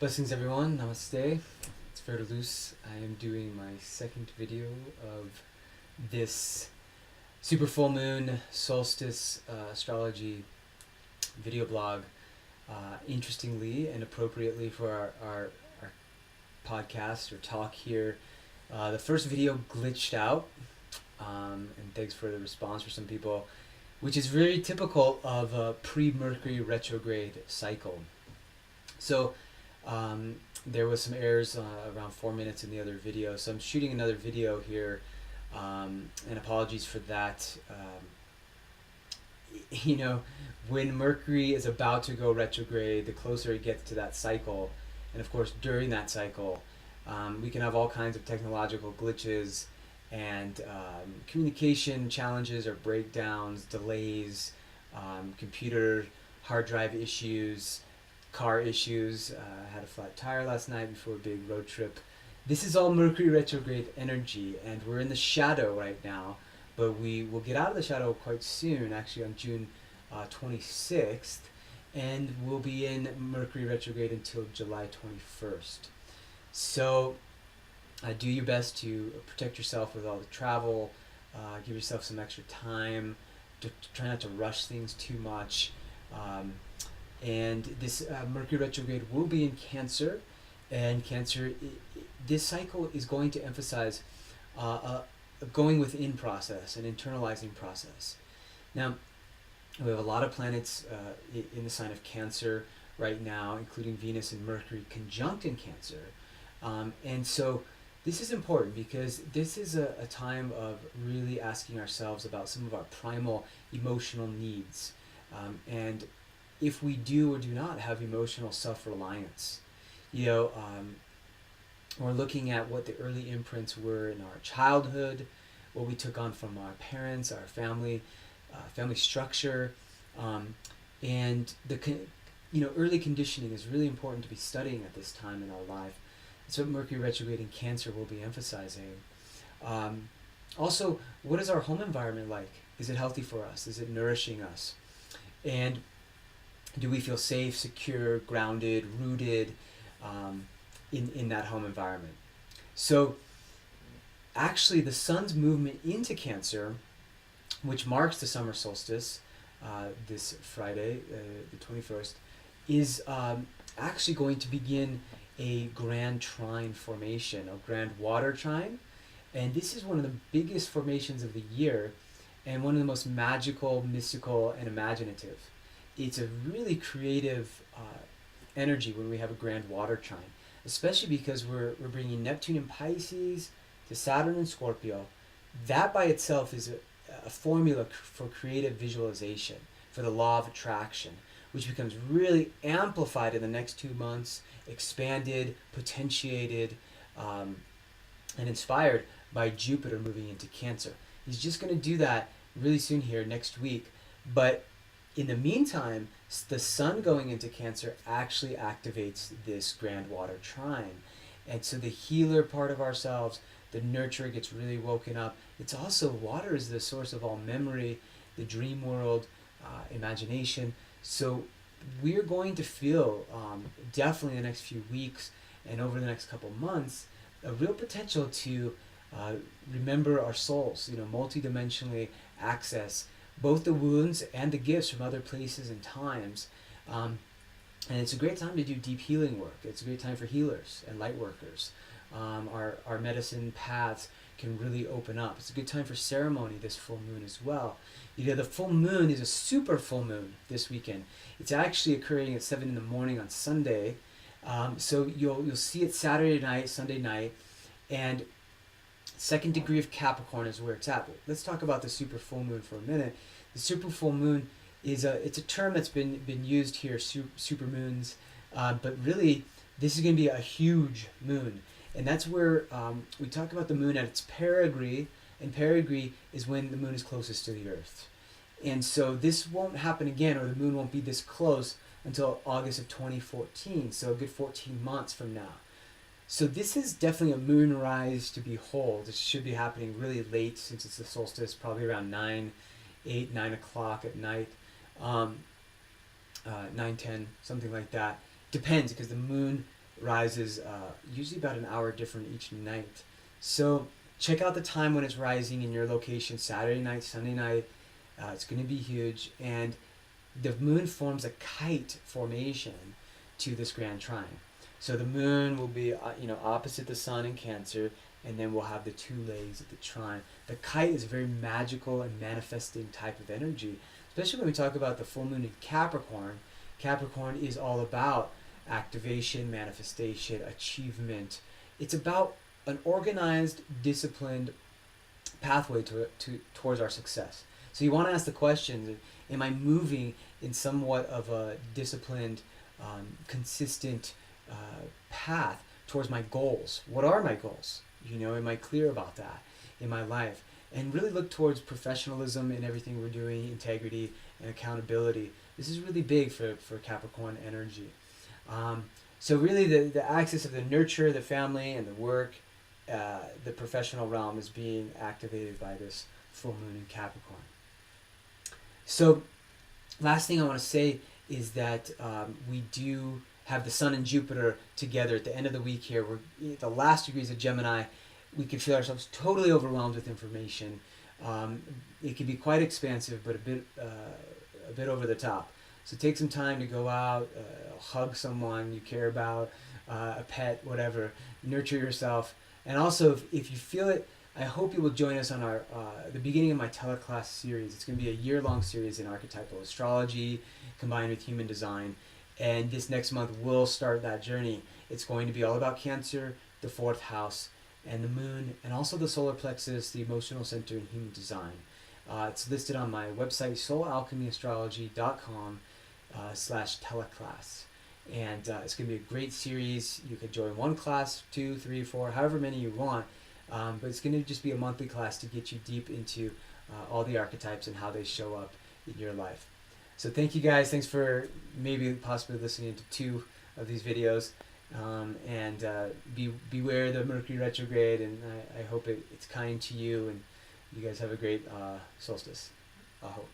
Blessings everyone, namaste. It's Verdelus. I am doing my second video of this super full moon solstice astrology video blog. Interestingly and appropriately for our podcast or talk here, the first video glitched out, and thanks for the response for some people, which is very typical of a pre-Mercury retrograde cycle. So there was some errors around 4 minutes in the other video, so I'm shooting another video here, and apologies for that. When Mercury is about to go retrograde, the closer it gets to that cycle, and of course during that cycle, we can have all kinds of technological glitches and communication challenges or breakdowns, delays, computer hard drive issues, car issues. I had a flat tire last night before a big road trip. This is all Mercury retrograde energy, and we're in the shadow right now, but we will get out of the shadow quite soon, actually on June 26th, and we'll be in Mercury retrograde until July 21st. So do your best to protect yourself with all the travel, give yourself some extra time, to try not to rush things too much. And this Mercury retrograde will be in Cancer, and Cancer, this cycle is going to emphasize a going within process, an internalizing process. Now, we have a lot of planets in the sign of Cancer right now, including Venus and Mercury conjunct in Cancer. And so this is important because this is a time of really asking ourselves about some of our primal emotional needs. And if we do or do not have emotional self-reliance. We're looking at what the early imprints were in our childhood, what we took on from our parents, our family structure, and early conditioning is really important to be studying at this time in our life. That's what Mercury retrograde in Cancer will be emphasizing. Also, what is our home environment like? Is it healthy for us? Is it nourishing us? And do we feel safe, secure, grounded, rooted in that home environment? So actually the sun's movement into Cancer, which marks the summer solstice this Friday, the 21st, is actually going to begin a grand trine formation, a grand water trine. And this is one of the biggest formations of the year and one of the most magical, mystical, and imaginative. It's a really creative energy when we have a grand water trine, especially because we're bringing Neptune in Pisces to Saturn in Scorpio. That by itself is a formula for creative visualization, for the law of attraction, which becomes really amplified in the next 2 months, expanded, potentiated, and inspired by Jupiter moving into Cancer. He's just going to do that really soon here next week, but in the meantime, the sun going into Cancer actually activates this grand water trine. And so the healer part of ourselves, the nurturer, gets really woken up. It's also, water is the source of all memory, the dream world, imagination. So we're going to feel, definitely in the next few weeks and over the next couple months, a real potential to remember our souls, multidimensionally access both the wounds and the gifts from other places and times. And it's a great time to do deep healing work. It's a great time for healers and light workers. Our medicine paths can really open up. It's a good time for ceremony this full moon as well. The full moon is a super full moon this weekend. It's actually occurring at 7 in the morning on Sunday. So you'll see it Saturday night, Sunday night, and second degree of Capricorn is where it's at. But let's talk about the super full moon for a minute. The super full moon is it's a term that's been used here, super moons, but really this is going to be a huge moon, and that's where we talk about the moon at its perigee, and perigee is when the moon is closest to the Earth. And so this won't happen again, or the moon won't be this close until August of 2014, so a good 14 months from now. So this is definitely a moonrise to behold. It should be happening really late, since it's the solstice, probably around 9 o'clock at night, 9, 10, something like that. Depends, because the moon rises usually about an hour different each night. So check out the time when it's rising in your location, Saturday night, Sunday night. It's going to be huge. And the moon forms a kite formation to this grand trine. So the moon will be opposite the sun in Cancer, and then we'll have the two legs of the trine. The kite is a very magical and manifesting type of energy, especially when we talk about the full moon in Capricorn. Capricorn is all about activation, manifestation, achievement. It's about an organized, disciplined pathway towards our success. So you want to ask the question, am I moving in somewhat of a disciplined, consistent path towards my goals? What are my goals? Am I clear about that in my life? And really look towards professionalism in everything we're doing, integrity and accountability. This is really big for Capricorn energy. So really the axis of the nurture, the family, and the work, the professional realm is being activated by this full moon in Capricorn. So last thing I want to say is that we do have the Sun and Jupiter together at the end of the week here. We're at the last degrees of Gemini. We can feel ourselves totally overwhelmed with information. It can be quite expansive, but a bit over the top. So take some time to go out, hug someone you care about, a pet, whatever. Nurture yourself. And also, if you feel it, I hope you will join us on our the beginning of my Teleclass series. It's going to be a year-long series in archetypal astrology combined with human design. And this next month we'll start that journey. It's going to be all about Cancer, the 4th house, and the moon, and also the solar plexus, the emotional center in human design. It's listed on my website, soulalchemyastrology.com/teleclass. And it's going to be a great series. You could join 1 class, 2, 3, 4, however many you want. But it's going to just be a monthly class to get you deep into all the archetypes and how they show up in your life. So thank you guys. Thanks for maybe possibly listening to 2 of these videos. And beware the Mercury Retrograde, and I hope it's kind to you, and you guys have a great solstice. I hope.